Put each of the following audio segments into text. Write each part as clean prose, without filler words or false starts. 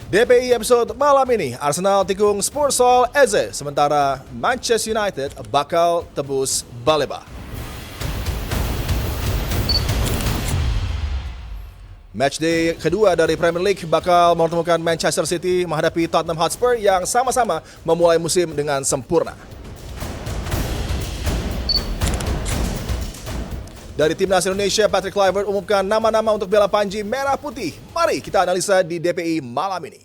DPI episode malam ini, Arsenal tikung Spursal Eze, sementara Manchester United bakal tebus Baleba. Matchday kedua dari Premier League bakal mempertemukan Manchester City menghadapi Tottenham Hotspur yang sama-sama memulai musim dengan sempurna. Dari Timnas Indonesia, Patrick Kluivert umumkan nama-nama untuk bela Panji Merah Putih. Mari kita analisa di DPI malam ini.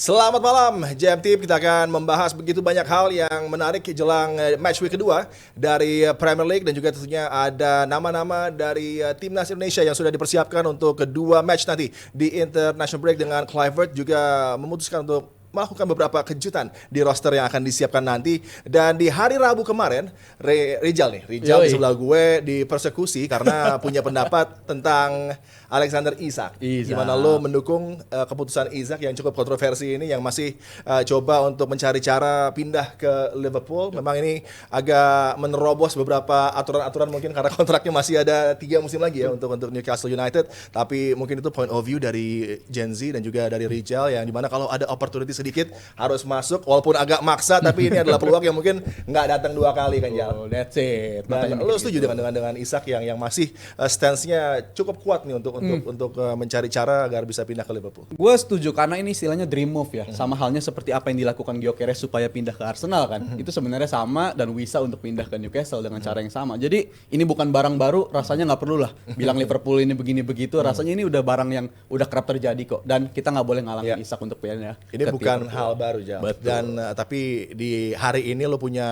Selamat malam, JM Team. Kita akan membahas begitu banyak hal yang menarik jelang match week kedua dari Premier League dan juga tentunya ada nama-nama dari Timnas Indonesia yang sudah dipersiapkan untuk kedua match nanti di International Break, dengan Kluivert juga memutuskan untuk melakukan beberapa kejutan di roster yang akan disiapkan nanti. Dan di hari Rabu kemarin, Rijal di sebelah gue dipersekusi karena punya pendapat tentang Alexander Isak. Gimana lo mendukung keputusan Isak yang cukup kontroversi ini, yang masih coba untuk mencari cara pindah ke Liverpool. Memang ini agak menerobos beberapa aturan-aturan mungkin karena kontraknya masih ada 3 musim lagi ya untuk Newcastle United. Tapi mungkin itu point of view dari Gen Z dan juga dari Rijal, yang dimana kalau ada opportunity sedikit harus masuk, walaupun agak maksa, tapi ini adalah peluang yang mungkin nggak datang 2 kali kan, Jal. That's it. Dan lo setuju dengan Isak yang masih stance-nya cukup kuat nih untuk mencari cara agar bisa pindah ke Liverpool? Gue setuju karena ini istilahnya dream move ya. Sama halnya seperti apa yang dilakukan Gyökeres supaya pindah ke Arsenal kan. Itu sebenarnya sama, dan Wissa untuk pindah ke Newcastle dengan cara yang sama. Jadi ini bukan barang baru, rasanya nggak perlu lah bilang Liverpool ini begini begitu. Rasanya ini udah barang yang udah kerap terjadi kok. Dan kita nggak boleh ngalangin Isak untuk pindah. Ini bukan hal baru, Jal. Dan tapi di hari ini lo punya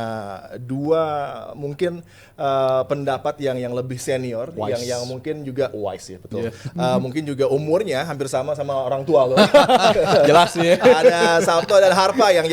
2 mungkin pendapat yang lebih senior, yang mungkin juga wise ya, betul. Mungkin juga umurnya hampir sama orang tua lo. Jelas ya. Ada Sabto dan Harpa yang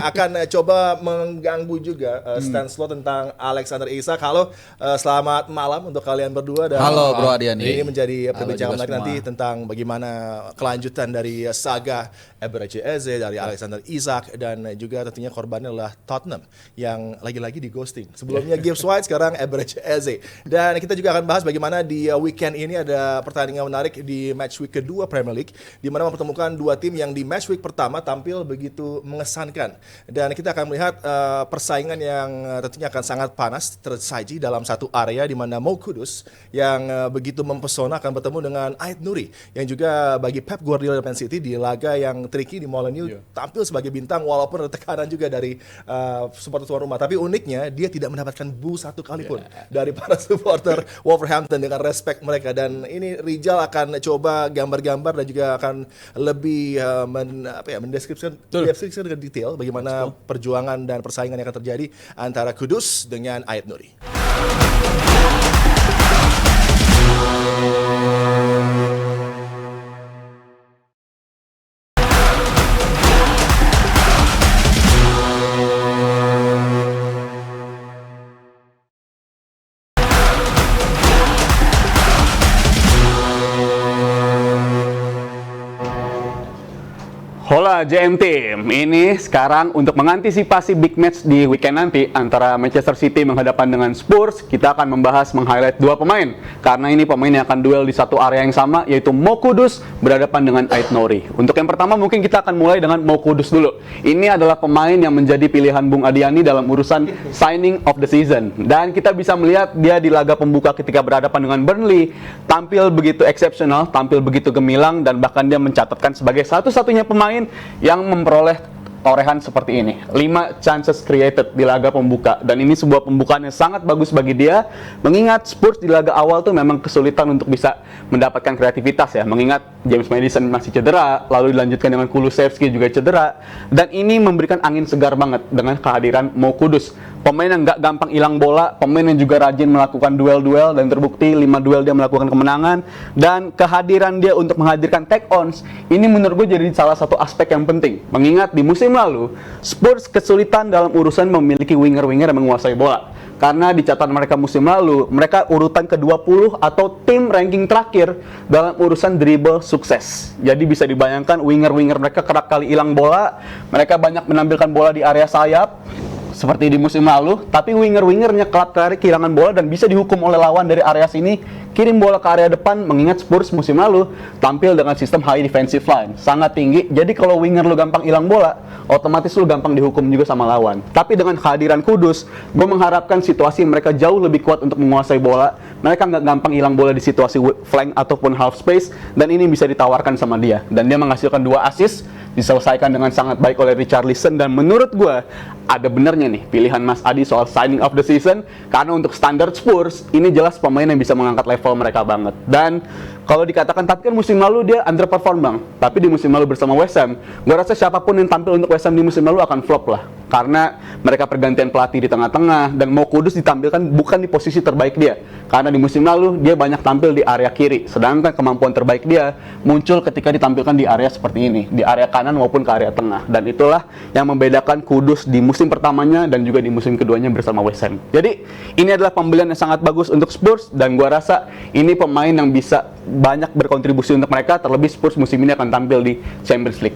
akan coba mengganggu juga stance lo tentang Alexander Isak. Halo, selamat malam untuk kalian berdua. Dan halo Bro Adiani. Ini menjadi perbincangan menarik nanti tentang bagaimana kelanjutan dari saga Eberechi Eze, dari Alexander Isak, dan juga tentunya korbannya adalah Tottenham yang lagi-lagi di ghosting. Sebelumnya Gibbs White, sekarang Eberechi Eze. Dan kita juga akan bahas bagaimana di weekend ini ada pertandingan menarik di match week kedua Premier League, di mana mempertemukan 2 tim yang di match week pertama tampil begitu mengesankan. Dan kita akan melihat persaingan yang tentunya akan sangat panas tersaji dalam satu area, di mana Mo Kudus yang begitu mempesona akan bertemu dengan Ait Nuri, yang juga bagi Pep Guardiola Man City di laga yang tricky di Molineux tampil sebagai bintang, walaupun ada tekanan juga dari supporter tuan rumah. Tapi uniknya dia tidak mendapatkan bu 1 kali pun dari para supporter Wolverhampton, dengan respect mereka. Dan ini Rijal akan coba gambar-gambar dan juga akan lebih mendeskripsikan dengan detail bagaimana perjuangan dan persaingan yang akan terjadi antara Kudus dengan Ait Nuri. Hola JM Team, ini sekarang untuk mengantisipasi big match di weekend nanti antara Manchester City menghadapan dengan Spurs, kita akan membahas meng-highlight 2 pemain, karena ini pemain yang akan duel di satu area yang sama, yaitu Mo Kudus berhadapan dengan Ait Nuri. Untuk yang pertama mungkin kita akan mulai dengan Mo Kudus dulu. Ini adalah pemain yang menjadi pilihan Bung Adiani dalam urusan signing of the season, dan kita bisa melihat dia di laga pembuka ketika berhadapan dengan Burnley tampil begitu eksepsional, tampil begitu gemilang, dan bahkan dia mencatatkan sebagai satu-satunya pemain yang memperoleh torehan seperti ini, 5 chances created di laga pembuka. Dan ini sebuah pembukaan yang sangat bagus bagi dia, mengingat Spurs di laga awal tuh memang kesulitan untuk bisa mendapatkan kreativitas ya, mengingat James Maddison masih cedera, lalu dilanjutkan dengan Kulusevski juga cedera. Dan ini memberikan angin segar banget dengan kehadiran Mo Kudus, pemain yang gak gampang hilang bola, pemain yang juga rajin melakukan duel-duel, dan terbukti 5 duel dia melakukan kemenangan. Dan kehadiran dia untuk menghadirkan take-ons ini menurut gue jadi salah satu aspek yang penting, mengingat di musim lalu Spurs kesulitan dalam urusan memiliki winger-winger yang menguasai bola. karena di catatan mereka musim lalu, mereka urutan ke-20 atau tim ranking terakhir dalam urusan dribble sukses. Jadi bisa dibayangkan winger-winger mereka kerap kali hilang bola, mereka banyak menampilkan bola di area sayap seperti di musim lalu, tapi winger-wingernya kerap kali kehilangan bola dan bisa dihukum oleh lawan dari area sini, kirim bola ke area depan, mengingat Spurs musim lalu tampil dengan sistem high defensive line, sangat tinggi. Jadi kalau winger lu gampang hilang bola, otomatis lu gampang dihukum juga sama lawan. Tapi dengan kehadiran Kudus, gue mengharapkan situasi mereka jauh lebih kuat untuk menguasai bola. Mereka nggak gampang hilang bola di situasi flank ataupun half space, dan ini bisa ditawarkan sama dia. Dan dia menghasilkan 2 assist, diselesaikan dengan sangat baik oleh Richarlison, dan menurut gue ada benernya nih pilihan Mas Adi soal signing of the season, karena untuk standar Spurs ini jelas pemain yang bisa mengangkat level mereka banget. Dan kalau dikatakan, tapi kan musim lalu dia underperform bang, tapi di musim lalu bersama West Ham, gue rasa siapapun yang tampil untuk West Ham di musim lalu akan flop lah, karena mereka pergantian pelatih di tengah-tengah, dan Mo Kudus ditampilkan bukan di posisi terbaik dia, karena di musim lalu dia banyak tampil di area kiri, sedangkan kemampuan terbaik dia muncul ketika ditampilkan di area seperti ini, di area kanan maupun ke area tengah. Dan itulah yang membedakan Kudus di musim pertamanya dan juga di musim keduanya bersama West Ham. Jadi ini adalah pembelian yang sangat bagus untuk Spurs, dan gua rasa ini pemain yang bisa banyak berkontribusi untuk mereka, terlebih Spurs musim ini akan tampil di Champions League.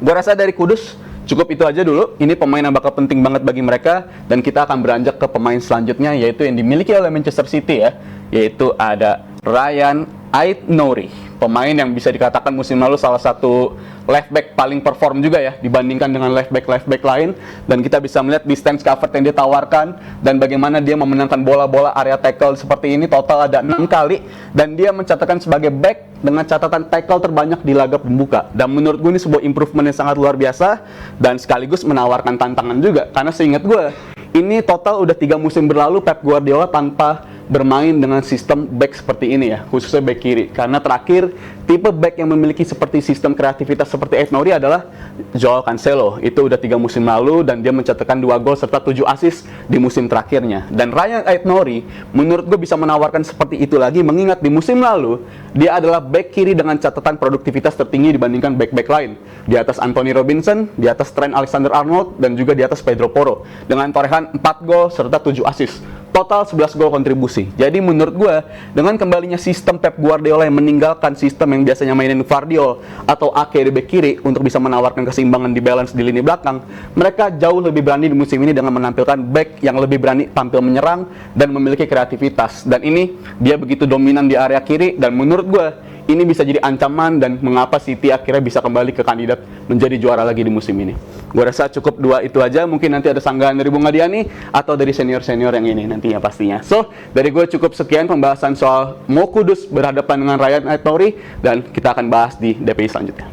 Gua rasa dari Kudus cukup itu aja dulu. Ini pemain yang bakal penting banget bagi mereka, dan kita akan beranjak ke pemain selanjutnya, yaitu yang dimiliki oleh Manchester City ya, yaitu ada Ryan Ait-Nouri, pemain yang bisa dikatakan musim lalu salah satu left back paling perform juga ya dibandingkan dengan left back lain, dan kita bisa melihat distance cover yang dia tawarkan dan bagaimana dia memenangkan bola-bola area tackle seperti ini. Total ada 6 kali, dan dia mencatatkan sebagai back dengan catatan tackle terbanyak di laga pembuka, dan menurut gue ini sebuah improvement yang sangat luar biasa dan sekaligus menawarkan tantangan juga, karena seingat gue ini total udah 3 musim berlalu Pep Guardiola tanpa bermain dengan sistem back seperti ini ya, khususnya back kiri. Karena terakhir tipe back yang memiliki seperti sistem kreativitas seperti Ait-Nouri adalah Joao Cancelo. Itu udah 3 musim lalu, dan dia mencatatkan 2 gol serta 7 assist di musim terakhirnya. Dan Ryan Ait-Nouri menurut gue bisa menawarkan seperti itu lagi, mengingat di musim lalu dia adalah back kiri dengan catatan produktivitas tertinggi dibandingkan back-back lain, di atas Anthony Robinson, di atas Trent Alexander-Arnold, dan juga di atas Pedro Porro, dengan torehan 4 gol serta 7 assist. Total 11 gol kontribusi. Jadi menurut gue, dengan kembalinya sistem Pep Guardiola yang meninggalkan sistem yang biasanya mainin Gvardiol atau Ake di bek kiri untuk bisa menawarkan keseimbangan di balance di lini belakang, mereka jauh lebih berani di musim ini dengan menampilkan back yang lebih berani tampil menyerang dan memiliki kreativitas. Dan ini dia begitu dominan di area kiri, dan menurut gue ini bisa jadi ancaman dan mengapa City akhirnya bisa kembali ke kandidat menjadi juara lagi di musim ini. Gue rasa cukup 2 itu aja. Mungkin nanti ada sanggahan dari Bung Adiani atau dari senior-senior yang ini nantinya pastinya. So, dari gue cukup sekian pembahasan soal Mo Kudus berhadapan dengan Ryan Ait-Nouri, dan kita akan bahas di DPI selanjutnya.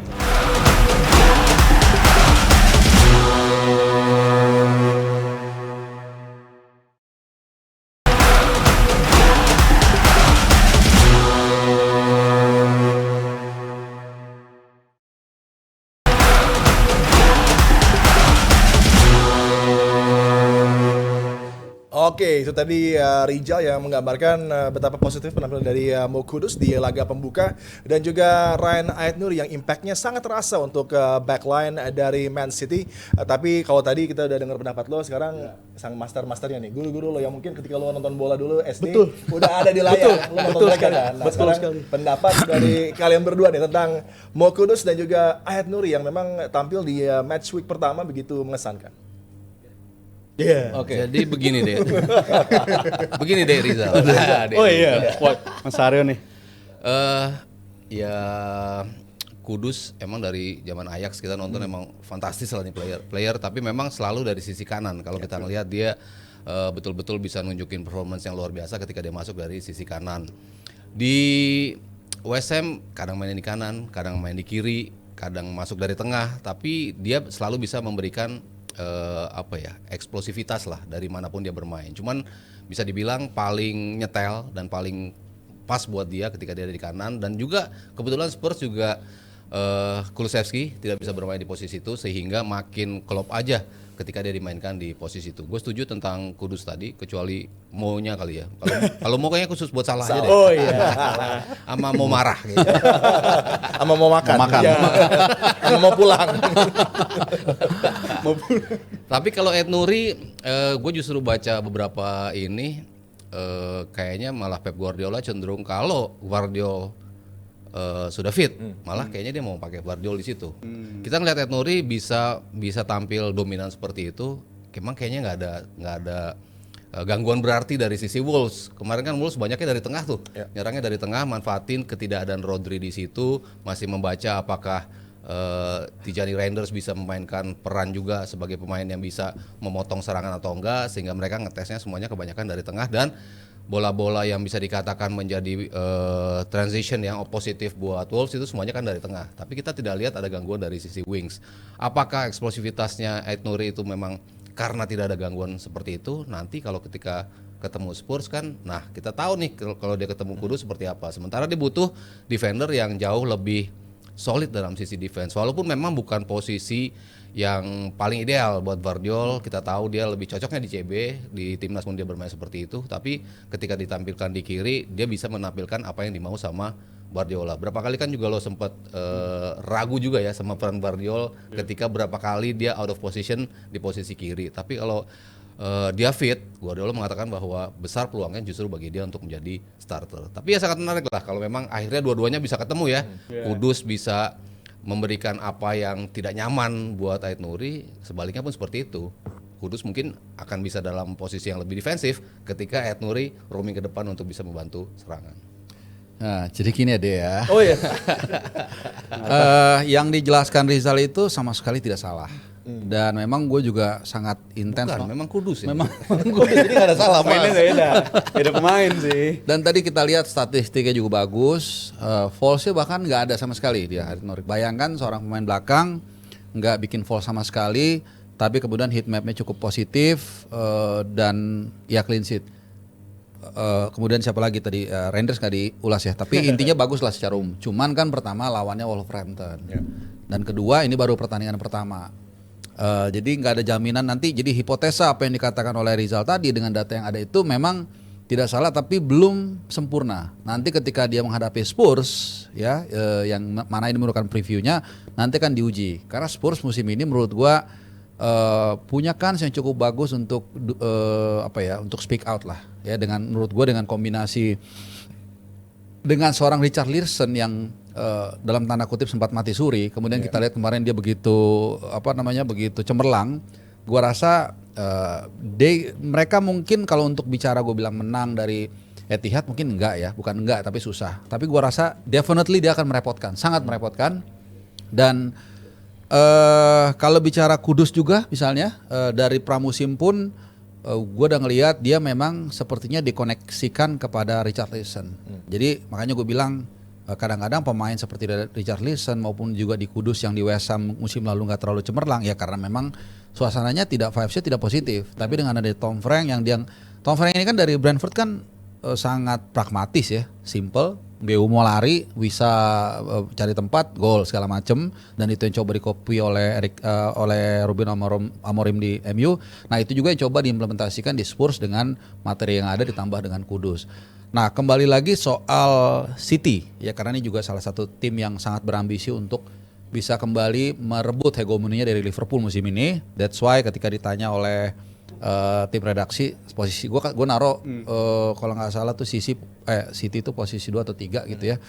Oke, itu tadi Rijal yang menggambarkan betapa positif penampilan dari Mo Kudus di laga pembuka, dan juga Ryan Ait-Nouri yang impactnya sangat terasa untuk backline dari Man City. Tapi kalau tadi kita udah dengar pendapat lo, sekarang sang master-masternya nih, guru-guru lo yang mungkin ketika lo nonton bola dulu SD, Betul. udah ada di layar, lo nonton mereka kan. Nah, Betul sekarang sekali. pendapat dari kalian berdua nih tentang Mo Kudus dan juga Ait-Nouri yang memang tampil di match week pertama begitu mengesankan. Iya. Oke. Jadi begini deh. Begini deh Rizal. Nah, Oh iya. Wah, Mas Aryo nih. Ya Kudus emang dari zaman Ajax kita nonton emang fantastis lah nih player, tapi memang selalu dari sisi kanan. Kalau kita ngelihat dia betul-betul bisa nunjukin performance yang luar biasa ketika dia masuk dari sisi kanan. Di West Ham kadang main di kanan, kadang main di kiri, kadang masuk dari tengah, tapi dia selalu bisa memberikan eksplosivitas lah dari manapun dia bermain. Cuman bisa dibilang paling nyetel dan paling pas buat dia ketika dia ada di kanan, dan juga kebetulan Spurs juga Kulusevski tidak bisa bermain di posisi itu sehingga makin klop aja ketika dia dimainkan di posisi itu. Gue setuju tentang Kudus tadi, kecuali Mo-nya kali ya. Kalau Mo kayaknya khusus buat salah aja deh. Oh iya. Sama mau marah gitu. Sama mau makan. Iya. Sama mau pulang. Tapi kalau Ed Nuri, gue justru baca beberapa ini kayaknya malah Pep Guardiola cenderung kalau Guardiola sudah fit, malah kayaknya dia mau pakai Guardiola di situ. Kita ngeliat Ed Nuri bisa tampil dominan seperti itu, emang kayaknya nggak ada gangguan berarti dari sisi Wolves. Kemarin kan Wolves banyaknya dari tengah tuh, nyerangnya dari tengah, manfaatin ketidakadaan Rodri di situ, masih membaca apakah Tijani Reinders bisa memainkan peran juga sebagai pemain yang bisa memotong serangan atau enggak, sehingga mereka ngetesnya semuanya kebanyakan dari tengah dan bola-bola yang bisa dikatakan menjadi transition yang positif buat Wolves itu semuanya kan dari tengah. Tapi kita tidak lihat ada gangguan dari sisi wings. Apakah eksplosivitasnya Ait Nouri itu memang karena tidak ada gangguan seperti itu? Nanti kalau ketika ketemu Spurs kan, nah kita tahu nih kalau dia ketemu Kudus seperti apa. Sementara dia butuh defender yang jauh lebih solid dalam sisi defense. Walaupun memang bukan posisi yang paling ideal buat Guardiola, kita tahu dia lebih cocoknya di CB, di timnas pun dia bermain seperti itu, tapi ketika ditampilkan di kiri dia bisa menampilkan apa yang dimau sama Guardiola. Berapa kali kan juga lo sempat ragu juga ya sama peran Guardiola ketika berapa kali dia out of position di posisi kiri. Tapi kalau dia fit, Guardiola mengatakan bahwa besar peluangnya justru bagi dia untuk menjadi starter. Tapi ya sangat menarik lah kalau memang akhirnya dua-duanya bisa ketemu ya. Kudus bisa memberikan apa yang tidak nyaman buat Ait Nouri, sebaliknya pun seperti itu. Kudus mungkin akan bisa dalam posisi yang lebih defensif ketika Ait Nouri roaming ke depan untuk bisa membantu serangan. Nah, jadi gini ya ya. Oh iya. Yang dijelaskan Rizal itu sama sekali tidak salah. Dan memang gue juga sangat intens. Bukan, memang Kudus ya. Memang Jadi nggak ada salah, Mainnya beda pemain sih. Dan tadi kita lihat statistiknya juga bagus, false-nya bahkan nggak ada sama sekali dia. Bayangkan seorang pemain belakang nggak bikin false sama sekali, tapi kemudian heat map-nya cukup positif dan ya clean sheet. Kemudian siapa lagi tadi, Reinders nggak diulas ya, tapi intinya bagus lah secara umum. Cuman kan pertama lawannya Wolverhampton, dan kedua ini baru pertandingan pertama. Jadi nggak ada jaminan nanti. Jadi hipotesa apa yang dikatakan oleh Rizal tadi dengan data yang ada itu memang tidak salah, tapi belum sempurna. Nanti ketika dia menghadapi Spurs, ya, yang mana ini merupakan previewnya, nanti kan diuji. Karena Spurs musim ini menurut gua punya kans yang cukup bagus untuk untuk speak out lah, ya, dengan menurut gua dengan kombinasi dengan seorang Richarlison yang dalam tanda kutip sempat mati suri, kemudian kita lihat kemarin dia begitu cemerlang. Gua rasa mereka mungkin kalau untuk bicara gue bilang menang dari Etihad mungkin bukan enggak tapi susah. Tapi gua rasa definitely dia akan merepotkan, sangat merepotkan. Dan kalau bicara Kudus juga misalnya dari pramusim pun gue udah ngelihat dia memang sepertinya dikoneksikan kepada Richarlison. Jadi makanya gue bilang kadang-kadang pemain seperti Richarlison maupun juga di Kudus yang di West Ham musim lalu nggak terlalu cemerlang ya karena memang suasananya vibes-nya tidak positif. Tapi dengan ada Tom Frank Tom Frank ini kan dari Brentford kan sangat pragmatis ya, simple. BU mau lari, bisa cari tempat, gol segala macem, dan itu yang coba dikopi oleh Ruben Amorim di MU. Nah itu juga yang coba diimplementasikan di Spurs dengan materi yang ada ditambah dengan Kudus. Nah kembali lagi soal City ya, karena ini juga salah satu tim yang sangat berambisi untuk bisa kembali merebut hegemoninya dari Liverpool musim ini. That's why ketika ditanya oleh tim redaksi posisi gue naro kalau nggak salah tuh City itu posisi 2 atau 3 gitu ya,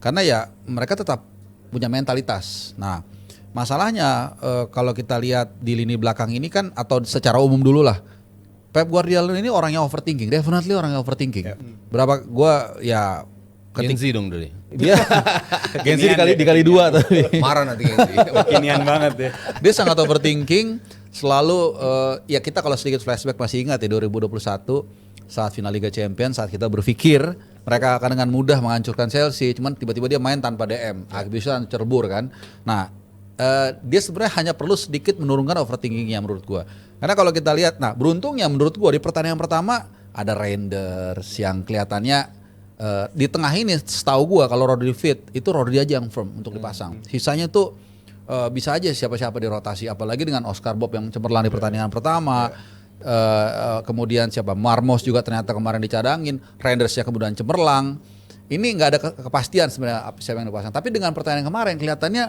karena ya mereka tetap punya mentalitas. Nah masalahnya kalau kita lihat di lini belakang ini kan, atau secara umum dulu lah, Pep Guardiola ini orangnya overthinking, definitely orangnya overthinking. Berapa gue ya Genzi dong dari dia Genzi dikali 2 tapi marah nanti Genzi. Kekinian banget ya. dia sangat overthinking. Selalu ya kita kalau sedikit flashback masih ingat ya 2021 saat final Liga Champions, saat kita berpikir mereka akan dengan mudah menghancurkan Chelsea, cuman tiba-tiba dia main tanpa DM, bisa cerbur kan. Nah dia sebenarnya hanya perlu sedikit menurunkan overthinkingnya menurut gua. Karena kalau kita lihat, nah beruntungnya menurut gua di pertandingan pertama ada Reinders yang kelihatannya Di tengah ini setahu gua kalau Rodri fit itu Rodri aja yang firm untuk dipasang. Sisanya tuh bisa aja siapa-siapa dirotasi, apalagi dengan Oscar Bob yang cemerlang di pertandingan pertama. Kemudian siapa Marmos juga ternyata kemarin dicadangin, Renders ya kemudian cemerlang. Ini nggak ada kepastian sebenarnya siapa yang dipasang. Tapi dengan pertandingan kemarin kelihatannya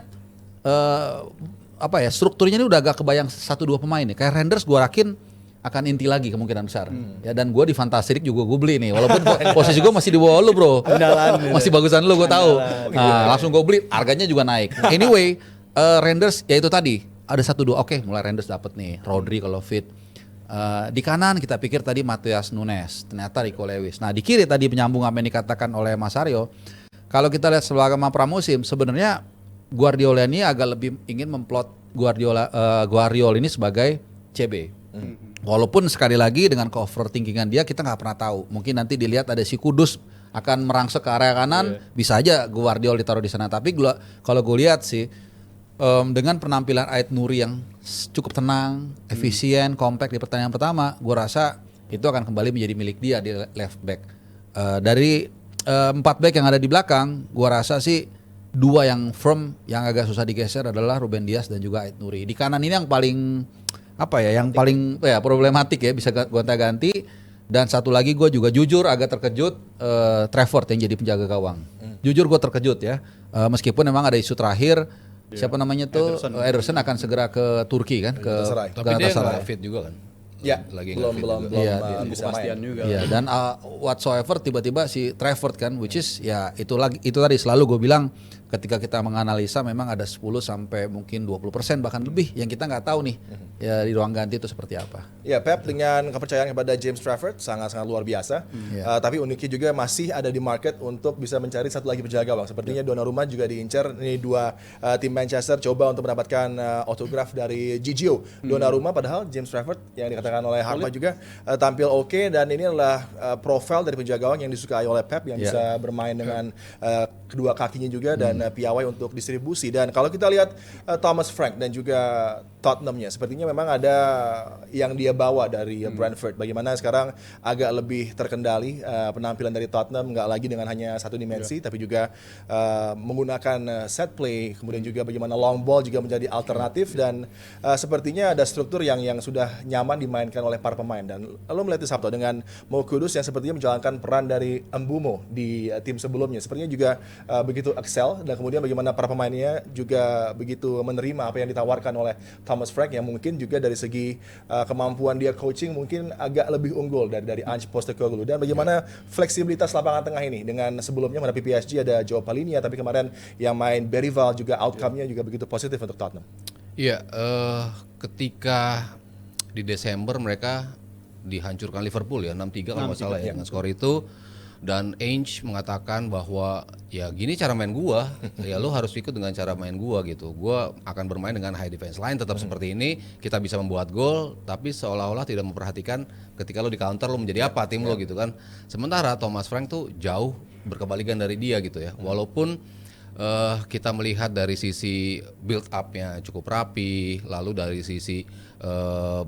strukturnya ini udah agak kebayang 1-2 pemain nih. Kayak Renders gua yakin akan inti lagi kemungkinan besar. Ya, dan gue di Fantastic juga gue beli nih. Walaupun posisi gue masih di bawah lu, bro. Masih bagusan lu, gue tahu. Nah, langsung gue beli, harganya juga naik. Anyway, Renders ya itu tadi ada 1-2. Oke, mulai Renders dapat nih. Rodri kalau fit. Di kanan kita pikir tadi Matheus Nunes, ternyata Rico Lewis. Nah, di kiri tadi penyambung apa yang dikatakan oleh Mas Aryo. Kalau kita lihat selama pramusim, sebenarnya Guardiola ini agak lebih ingin memplot Guardiola ini sebagai CB. Walaupun sekali lagi dengan overthinkingan dia kita nggak pernah tahu. Mungkin nanti dilihat ada si Kudus akan merangsek ke area kanan, bisa aja Guardiola ditaruh di sana. Tapi kalau gue lihat sih dengan penampilan Ait Nuri yang cukup tenang, efisien, compact di pertandingan pertama, gue rasa itu akan kembali menjadi milik dia di left back. Dari 4 back yang ada di belakang, gue rasa sih 2 yang firm yang agak susah digeser adalah Ruben Dias dan juga Ait Nuri. Di kanan ini yang paling paling problematik ya, bisa gonta-ganti. Dan satu lagi gue juga jujur agak terkejut Trafford yang jadi penjaga gawang. Jujur gue terkejut ya, meskipun memang ada isu terakhir siapa namanya tuh Ederson akan segera ke Turki kan, ke tapi dia nggak fit juga kan. Ya, lagi belum bisa main juga. Iya, dan whatsoever tiba-tiba si Trafford kan, which is ya itu tadi selalu gue bilang ketika kita menganalisa memang ada 10 sampai mungkin 20% bahkan lebih yang kita nggak tahu nih ya di ruang ganti itu seperti apa. Ya, Pep dengan kepercayaan kepada James Trafford sangat-sangat luar biasa. Tapi uniknya juga masih ada di market untuk bisa mencari satu lagi penjaga gawang. Sepertinya Donnarumma juga diincar. Ini 2 tim Manchester coba untuk mendapatkan autograf dari Gigio Donnarumma, padahal James Trafford yang dikatakan oleh Harpa juga tampil oke, dan ini adalah profil dari penjaga gawang yang disukai oleh Pep yang bisa bermain dengan kedua kakinya juga dan piawai untuk distribusi. Dan kalau kita lihat Thomas Frank dan juga Tottenhamnya, sepertinya memang ada yang dia bawa dari Brentford. Bagaimana sekarang agak lebih terkendali penampilan dari Tottenham, nggak lagi dengan hanya satu dimensi, tapi juga menggunakan set play, kemudian juga bagaimana long ball juga menjadi alternatif, dan sepertinya ada struktur yang sudah nyaman dimainkan oleh para pemain. Dan lo melihat di Sabtu dengan Mo Kudus yang sepertinya menjalankan peran dari Mbumo di tim sebelumnya, sepertinya juga begitu excel, dan kemudian bagaimana para pemainnya juga begitu menerima apa yang ditawarkan oleh Thomas Frank, yang mungkin juga dari segi kemampuan dia coaching mungkin agak lebih unggul dari Ange Postecoglou. Dan bagaimana fleksibilitas lapangan tengah ini, dengan sebelumnya menghadapi PSG ada Joao Palhinha, tapi kemarin yang main Bergvall juga outcome-nya juga begitu positif untuk Tottenham. Iya, ketika di Desember mereka dihancurkan Liverpool ya 6-3 kalau nggak salah ya dengan skor itu. Dan Ainge mengatakan bahwa ya gini cara main gua, ya lo harus ikut dengan cara main gua gitu. Gua akan bermain dengan high defense line tetap seperti ini, kita bisa membuat gol, tapi seolah-olah tidak memperhatikan ketika lo di counter lo menjadi apa tim lo gitu kan. Sementara Thomas Frank tuh jauh berkebalikan dari dia gitu ya. Walaupun kita melihat dari sisi build up-nya cukup rapi, lalu dari sisi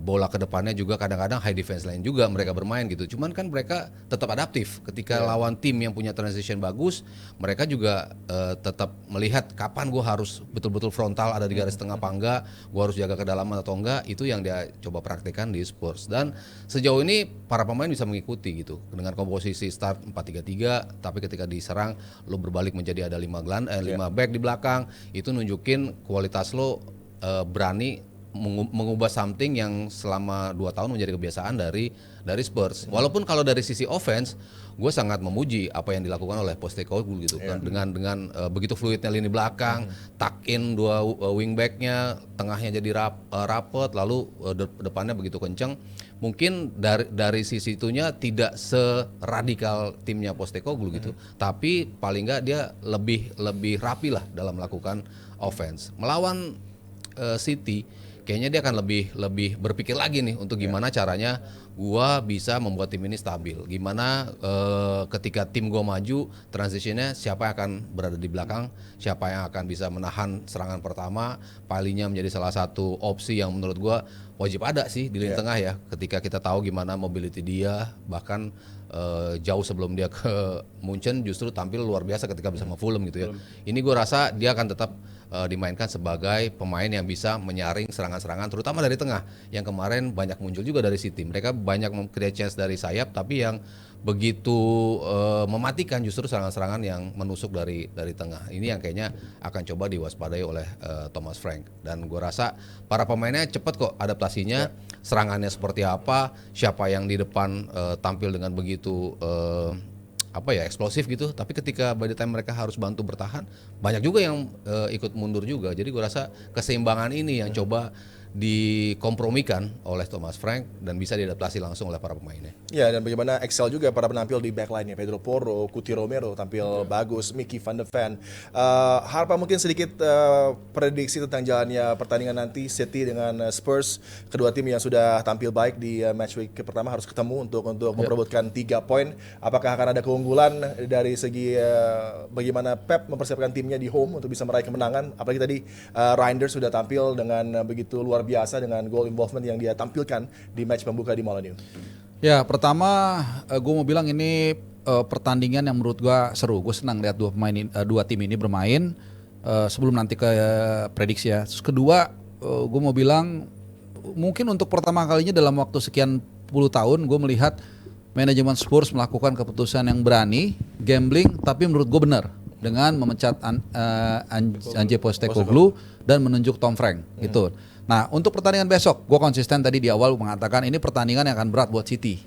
bola ke depannya juga kadang-kadang high defense line juga mereka bermain gitu. Cuman kan mereka tetap adaptif ketika lawan tim yang punya transition bagus, mereka juga tetap melihat kapan gue harus betul-betul frontal ada di garis tengah apa enggak, gue harus jaga kedalaman atau enggak, itu yang dia coba praktekkan di Spurs. Dan sejauh ini para pemain bisa mengikuti gitu dengan komposisi start 4-3-3, tapi ketika diserang lo berbalik menjadi ada 5 back di belakang, itu nunjukin kualitas lo berani mengubah something yang selama 2 tahun menjadi kebiasaan dari Spurs. Walaupun kalau dari sisi offense, gue sangat memuji apa yang dilakukan oleh Postecoglou gitu kan, dengan begitu fluidnya lini belakang, tuck in 2 wingbacknya, tengahnya jadi rapet, lalu depannya begitu kenceng. Mungkin dari sisi itunya tidak seradikal timnya Postecoglou gitu, tapi paling nggak dia lebih rapi lah dalam melakukan offense. Melawan City kayaknya dia akan lebih berpikir lagi nih untuk gimana caranya gua bisa membuat tim ini stabil. Gimana ketika tim gua maju, transitionnya siapa yang akan berada di belakang, siapa yang akan bisa menahan serangan pertama. Palhinha menjadi salah satu opsi yang menurut gua wajib ada sih di lini tengah ya. Ketika kita tahu gimana mobility dia, bahkan jauh sebelum dia ke Munchen justru tampil luar biasa ketika bersama Fulham gitu ya. Ini gue rasa dia akan tetap dimainkan sebagai pemain yang bisa menyaring serangan-serangan terutama dari tengah yang kemarin banyak muncul juga dari City. Mereka banyak create chance dari sayap tapi yang begitu mematikan justru serangan-serangan yang menusuk dari tengah. Ini yang kayaknya akan coba diwaspadai oleh Thomas Frank dan gue rasa para pemainnya cepat kok adaptasinya. Serangannya seperti apa, siapa yang di depan tampil dengan begitu eksplosif gitu, tapi ketika by the time mereka harus bantu bertahan banyak juga yang ikut mundur juga. Jadi gue rasa keseimbangan ini yang coba dikompromikan oleh Thomas Frank dan bisa diadaptasi langsung oleh para pemainnya. Ya, dan bagaimana excel juga para penampil di backline-nya. Pedro Porro, Cuti Romero tampil bagus, Mickey van de Ven. Harpa mungkin sedikit prediksi tentang jalannya pertandingan nanti City dengan Spurs. Kedua tim yang sudah tampil baik di match week pertama harus ketemu untuk memperebutkan 3 poin. Apakah akan ada keunggulan dari segi bagaimana Pep mempersiapkan timnya di home untuk bisa meraih kemenangan? Apalagi tadi Reinders sudah tampil dengan begitu luar biasa dengan goal involvement yang dia tampilkan di match pembuka di Molineux. Ya, pertama gue mau bilang ini pertandingan yang menurut gue seru. Gue senang lihat dua tim ini bermain sebelum nanti ke prediksi ya. Terus kedua, gue mau bilang mungkin untuk pertama kalinya dalam waktu sekian puluh tahun gue melihat manajemen Spurs melakukan keputusan yang berani, gambling, tapi menurut gue benar dengan memecat Ange Postecoglou dan menunjuk Tom Frank gitu. Nah, untuk pertandingan besok, gue konsisten tadi di awal mengatakan ini pertandingan yang akan berat buat City.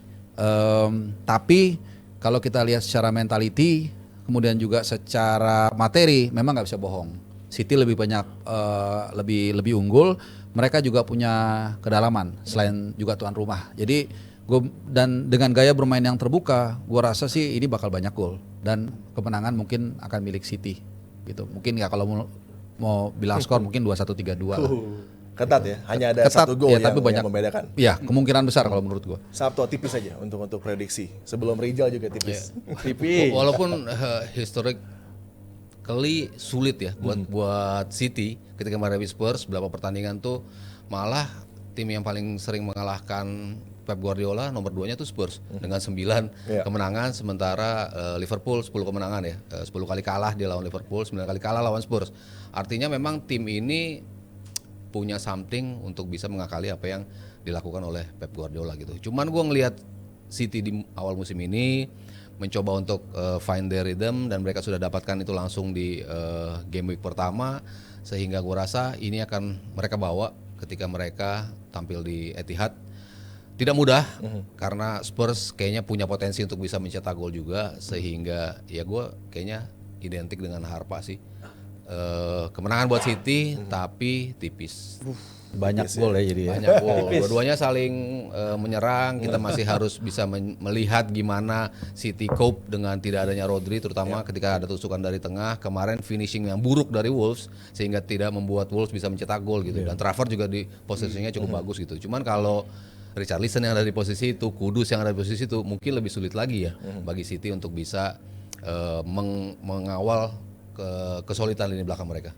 Tapi kalau kita lihat secara mentality, kemudian juga secara materi, memang nggak bisa bohong. City lebih banyak, lebih unggul. Mereka juga punya kedalaman selain juga tuan rumah. Jadi dan dengan gaya bermain yang terbuka, gue rasa sih ini bakal banyak gol dan kemenangan mungkin akan milik City. Gitu. Mungkin ya kalau mau bilang skor mungkin 2-1 3-2 lah. Ketat ya, hanya ada satu gol ya, tapi banyak membedakan. Ya, kemungkinan besar kalau menurut gua. Sabtu tipis saja untuk prediksi. Sebelum Rijal juga tipis. Tipis. Walaupun historically sulit ya buat City ketika menghadapi Spurs, beberapa pertandingan tuh malah tim yang paling sering mengalahkan Pep Guardiola nomor 2-nya tuh Spurs dengan 9 kemenangan, sementara Liverpool 10 kemenangan ya. 10 kali kalah dia lawan Liverpool, 9 kali kalah lawan Spurs. Artinya memang tim ini punya something untuk bisa mengakali apa yang dilakukan oleh Pep Guardiola gitu. Cuman gue ngelihat City di awal musim ini mencoba untuk find their rhythm dan mereka sudah dapatkan itu langsung di game week pertama, sehingga gue rasa ini akan mereka bawa ketika mereka tampil di Etihad. Tidak mudah karena Spurs kayaknya punya potensi untuk bisa mencetak gol juga, sehingga ya gue kayaknya identik dengan Harpa sih. Kemenangan buat City tapi tipis. Banyak gol ya jadi ya. Banyak gol. Dua-duanya saling menyerang. Kita masih harus bisa melihat gimana City cope dengan tidak adanya Rodri, terutama ketika ada tusukan dari tengah. Kemarin finishing yang buruk dari Wolves sehingga tidak membuat Wolves bisa mencetak gol gitu. Dan Trafford juga di posisinya cukup bagus gitu. Cuman kalau Richarlison yang ada di posisi itu, Kudus yang ada di posisi itu, mungkin lebih sulit lagi ya bagi City untuk bisa mengawal kesulitan lini belakang mereka.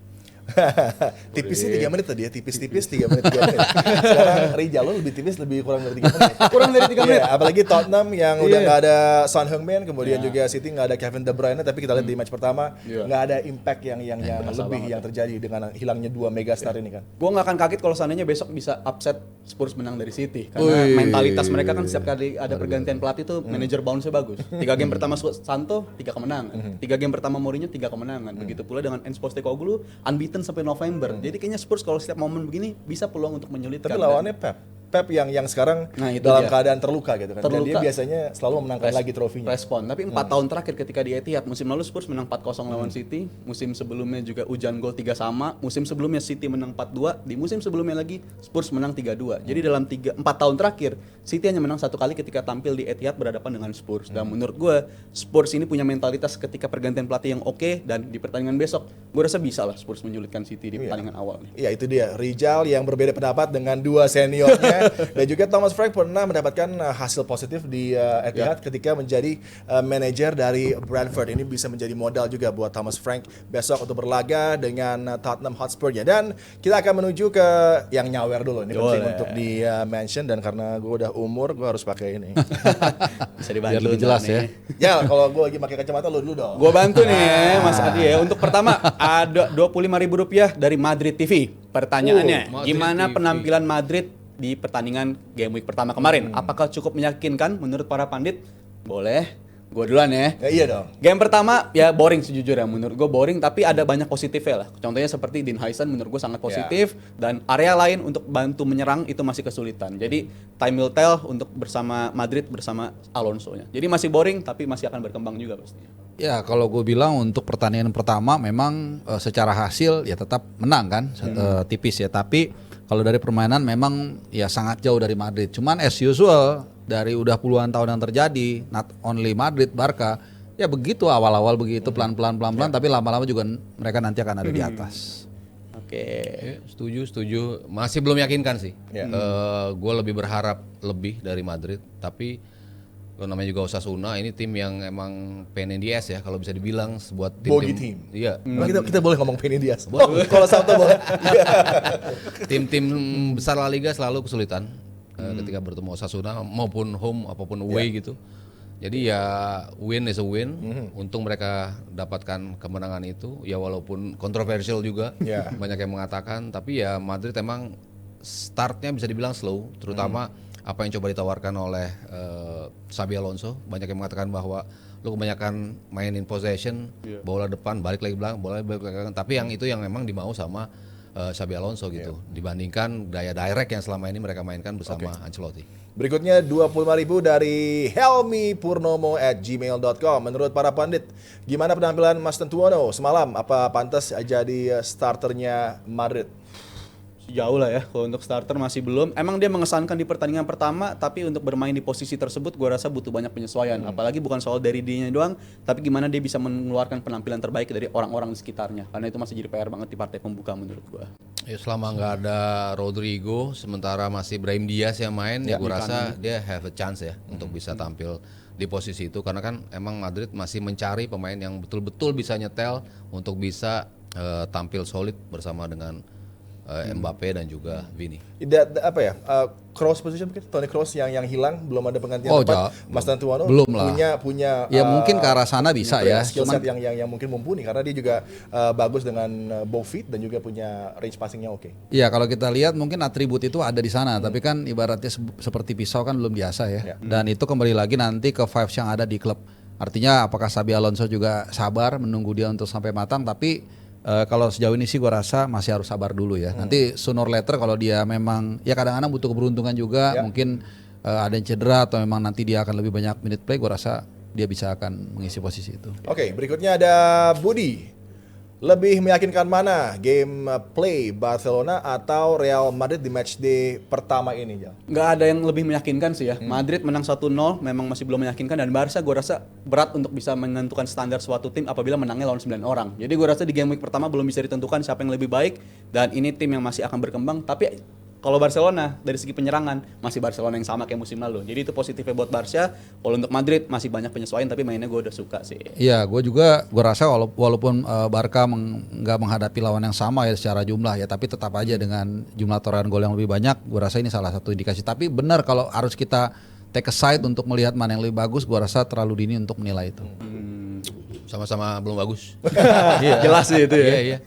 Tipisnya 3 menit tadi ya, tipis-tipis 3 menit. Sekarang Rijal lebih tipis, lebih kurang dari 3 menit. Kurang dari 3 menit. Apalagi Tottenham yang udah nggak ada Son Heung-min, kemudian juga City nggak ada Kevin De Bruyne, tapi kita lihat di match pertama nggak ada impact yang lebih yang terjadi dengan hilangnya 2 megastar ini kan. Gue nggak akan kaget kalau seandainya besok bisa upset Spurs menang dari City, karena mentalitas mereka kan setiap kali ada pergantian pelatih tuh manajer bounce-nya bagus. 3 game pertama Santo 3 kemenangan, 3 game pertama Mourinho 3 kemenangan. Begitu pula dengan Ange Postecoglou unbeaten sampai November. Jadi kayaknya Spurs kalau setiap momen begini bisa peluang untuk menyulitkan. Tapi lawannya Pep yang sekarang dalam keadaan terluka gitu kan. Dan dia biasanya selalu memenangkan lagi trofinya. Respon. Tapi 4 tahun terakhir ketika di Etihad, musim lalu Spurs menang 4-0 lawan City, musim sebelumnya juga hujan gol 3 sama, musim sebelumnya City menang 4-2, di musim sebelumnya lagi Spurs menang 3-2. Jadi dalam 4 tahun terakhir City hanya menang 1 kali ketika tampil di Etihad berhadapan dengan Spurs. Dan menurut gue Spurs ini punya mentalitas ketika pergantian pelatih yang oke, dan di pertandingan besok gue rasa bisa lah Spurs menyulitkan City di pertandingan awal nih. Iya, itu dia Rijal yang berbeda pendapat dengan 2 seniornya Dan juga Thomas Frank pernah mendapatkan hasil positif di Etihad ketika menjadi manajer dari Brentford. Ini bisa menjadi modal juga buat Thomas Frank besok untuk berlaga dengan Tottenham Hotspur-nya. Dan kita akan menuju ke yang nyawer dulu. Ini penting untuk di-mention dan karena gue udah umur, gue harus pakai ini. Bisa dibantu Biar lebih jelas ya. Ya, kalau gue lagi pakai kacamata lu dulu dong. Gue bantu nih Mas Adi ya. Untuk pertama ada Rp25.000 dari Madrid TV. Pertanyaannya, Madrid gimana TV. penampilan Madrid di pertandingan game week pertama kemarin? Apakah cukup meyakinkan menurut para pandit? Boleh. Gue duluan ya. Ya, iya dong. Game pertama ya boring sejujurnya, menurut gue boring, tapi ada banyak positifnya lah. Contohnya seperti Dean Huijsen menurut gue sangat positif, dan area lain untuk bantu menyerang itu masih kesulitan. Jadi time will tell untuk bersama Madrid bersama Alonso-nya. Jadi masih boring tapi masih akan berkembang juga pastinya. Ya kalau gue bilang untuk pertandingan pertama memang secara hasil ya tetap menang kan, tipis ya. Tapi kalau dari permainan memang ya sangat jauh dari Madrid. Cuman as usual dari udah puluhan tahun yang terjadi, not only Madrid, Barca, ya begitu awal-awal begitu pelan-pelan, tapi lama-lama juga mereka nanti akan ada di atas. Oke. Ya, setuju. Masih belum yakinkan sih. Gue lebih berharap lebih dari Madrid, tapi lo namanya juga Osasuna, ini tim yang emang pain in the ass ya kalau bisa dibilang buat Bogey tim-tim. team. Iya. Kita boleh ngomong Penny Diaz. Kalau Sabtu boleh. Tim-tim besar La Liga selalu kesulitan ketika bertemu Osasuna maupun home apapun away gitu. Jadi ya win is a win. Untung mereka dapatkan kemenangan itu. Ya walaupun kontroversial juga, banyak yang mengatakan. Tapi ya Madrid emang startnya bisa dibilang slow, terutama apa yang coba ditawarkan oleh Xabi Alonso. Banyak yang mengatakan bahwa lu kebanyakan mainin possession, bola depan balik lagi belakang, bola balik belakang. Tapi yang itu yang memang dimau sama Xabi Alonso gitu, dibandingkan gaya direct yang selama ini mereka mainkan bersama Ancelotti. Berikutnya 25.000 dari Helmi Purnomo @gmail.com. Menurut para pandit, gimana penampilan Mas Tentuono semalam? Apa pantas jadi starternya Madrid? Jauh lah ya, kalau untuk starter masih belum. Emang dia mengesankan di pertandingan pertama, tapi untuk bermain di posisi tersebut gue rasa butuh banyak penyesuaian. Apalagi bukan soal dari dirinya doang, tapi gimana dia bisa mengeluarkan penampilan terbaik dari orang-orang di sekitarnya. Karena itu masih jadi PR banget di partai pembuka menurut gue. Ya selama nggak ada Rodrigo, sementara masih Brahim Diaz yang main, ya gue rasa dia have a chance ya untuk bisa tampil di posisi itu. Karena kan emang Madrid masih mencari pemain yang betul-betul bisa nyetel untuk bisa tampil solid bersama dengan Mbappe dan juga Vini. Apa ya? Cross position mungkin Toni Kroos yang hilang, belum ada penggantian tepat. Mas Tantuano belum lah. punya Ya mungkin ke arah sana bisa ya. Skill set yang mungkin mumpuni karena dia juga bagus dengan both feet dan juga punya range passingnya oke. Iya kalau kita lihat mungkin atribut itu ada di sana, tapi kan ibaratnya seperti pisau kan belum biasa ya. Dan itu kembali lagi nanti ke vibes yang ada di klub. Artinya apakah Xabi Alonso juga sabar menunggu dia untuk sampai matang, tapi kalau sejauh ini sih gue rasa masih harus sabar dulu ya. Nanti sooner or later kalau dia memang ya kadang-kadang butuh keberuntungan juga, mungkin ada yang cedera atau memang nanti dia akan lebih banyak minute play, gue rasa dia bisa akan mengisi posisi itu. Oke, berikutnya ada Budi. Lebih meyakinkan mana game play Barcelona atau Real Madrid di match day pertama ini, Jal? Nggak ada yang lebih meyakinkan sih ya. Madrid menang 1-0 memang masih belum meyakinkan, dan Barca gue rasa berat untuk bisa menentukan standar suatu tim apabila menangnya lawan 9 orang. Jadi gue rasa di game week pertama belum bisa ditentukan siapa yang lebih baik, dan ini tim yang masih akan berkembang. Tapi kalau Barcelona dari segi penyerangan masih Barcelona yang sama kayak musim lalu. Jadi itu positifnya buat Barca. Kalau untuk Madrid masih banyak penyesuaian, tapi mainnya gue udah suka sih. Iya, gue rasa walaupun Barca nggak menghadapi lawan yang sama ya secara jumlah ya, tapi tetap aja dengan jumlah torehan gol yang lebih banyak, gue rasa ini salah satu indikasi. Tapi benar kalau harus kita take a side untuk melihat mana yang lebih bagus, gue rasa terlalu dini untuk menilai itu. Sama-sama belum bagus. Jelas sih itu ya. Iya.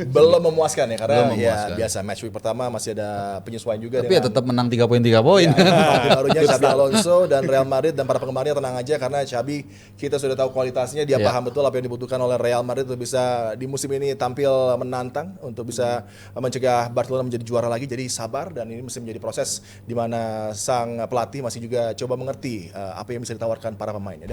Belum memuaskan ya, karena Belum ya memuaskan. biasa match week pertama masih ada penyesuaian juga. Tapi ya tetap menang 3 poin. Pelatih barunya Xabi Alonso dan Real Madrid, dan para penggemarnya tenang aja karena Xabi kita sudah tahu kualitasnya, dia paham betul apa yang dibutuhkan oleh Real Madrid untuk bisa di musim ini tampil menantang untuk bisa mencegah Barcelona menjadi juara lagi. Jadi sabar, dan ini mesti menjadi proses di mana sang pelatih masih juga coba mengerti apa yang bisa ditawarkan para pemainnya.